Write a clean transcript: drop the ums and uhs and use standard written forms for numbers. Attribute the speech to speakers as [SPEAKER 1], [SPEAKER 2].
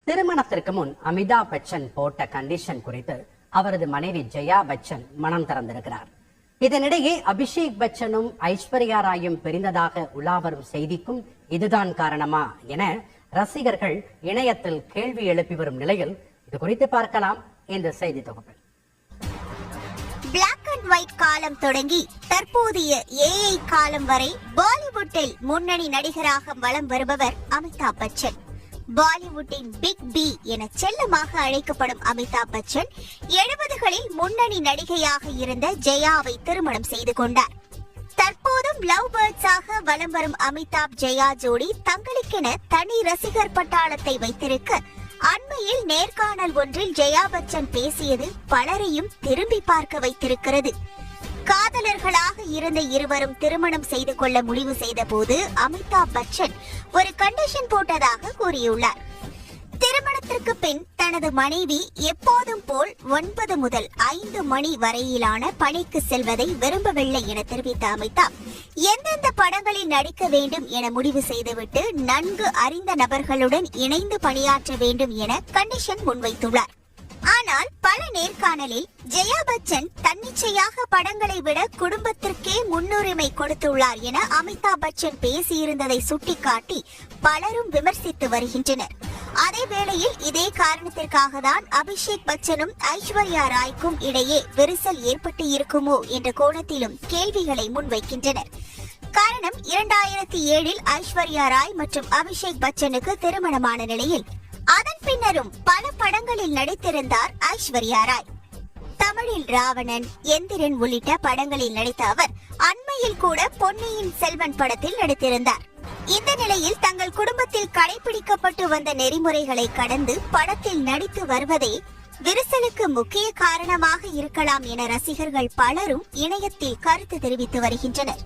[SPEAKER 1] திருமணத்திற்கு முன் அமிதாப் பச்சன் போட்ட கண்டிஷன் குறித்து அவரது மனைவி ஜெயா பச்சன் மனம் திறந்திருக்கிறார். இதனிடையே அபிஷேக் பச்சனும் ஐஸ்வர்யா ராயும் பிரிந்ததாக உலாவரும் செய்திக்கும் இதுதான் காரணமா என ரசிகர்கள் இணையத்தில் கேள்வி எழுப்பி வரும் நிலையில் இது குறித்து பார்க்கலாம் இந்த செய்தி தொகுப்பில்.
[SPEAKER 2] பிளாக் அண்ட் ஒயிட் காலம் தொடங்கி தற்போதைய ஏஐ காலம் வரை பாலிவுட்டில் முன்னணி நடிகராக வலம் வருபவர் அமிதாப் பச்சன். பாலிவுட்டின் பிக் பி என செல்லமாக அழைக்கப்படும் அமிதாப் பச்சன் 70களில் முன்னணி நடிகையாக இருந்த ஜெயாவை திருமணம் செய்து கொண்டார். தற்போதும் லவ் பேர்ட்ஸாக வலம் வரும் அமிதாப் ஜெயா ஜோடி தங்களுக்கென தனி ரசிகர் பட்டாளத்தை வைத்திருக்க அண்மையில் நேர்காணல் ஒன்றில் ஜெயா பச்சன் பேசியது பலரையும் திரும்பி பார்க்க வைத்திருக்கிறது. காதலர்களாக இருந்த இருவரும் திருமணம் செய்து கொள்ள முடிவு செய்த போது அமிதாப் பச்சன் ஒரு கண்டிஷன் போட்டதாக கூறியுள்ளார். திருமணத்திற்கு பின் தனது மனைவி எப்போதும் போல் 9 முதல் 5 மணி வரையிலான பணிக்கு செல்வதை விரும்பவில்லை என தெரிவித்த அமிதாப் எந்தெந்த படங்களில் நடிக்க வேண்டும் என முடிவு செய்துவிட்டு நன்கு அறிந்த நபர்களுடன் இணைந்து பணியாற்ற வேண்டும் என கண்டிஷன் முன்வைத்துள்ளார். ஆனால் பல நேர்காணலில் ஜெயா பச்சன் தன்னிச்சையாக படங்களை விட குடும்பத்திற்கே முன்னுரிமை கொடுத்துள்ளார் என அமிதாப் பச்சன் பேசியிருந்ததை சுட்டிக்காட்டி பலரும் விமர்சித்து வருகின்றனர். அதே வேளையில் இதே காரணத்திற்காக தான் அபிஷேக் பச்சனும் ஐஸ்வர்யா ராய்க்கும் இடையே விரிசல் ஏற்பட்டு இருக்குமோ என்ற கோணத்திலும் கேள்விகளை முன்வைக்கின்றனர். காரணம் 2007இல் ஐஸ்வர்யா ராய் மற்றும் அபிஷேக் பச்சனுக்கு திருமணமான நிலையில் அதன் பின்னரும் பல படங்களில் நடித்திருந்தார் ஐஸ்வர்யா ராய். தமிழில் ராவணன், எந்திரன் உள்ளிட்ட படங்களில் நடித்த அவர் அண்மையில் கூட பொன்னியின் செல்வன் படத்தில் நடித்திருந்தார். இந்த நிலையில் தங்கள் குடும்பத்தில் கடைபிடிக்கப்பட்டு வந்த நெறிமுறைகளை கடந்து படத்தில் நடித்து வருவதே விரிசலுக்கு முக்கிய காரணமாக இருக்கலாம் என ரசிகர்கள் பலரும் இணையத்தில் கருத்து தெரிவித்து வருகின்றனர்.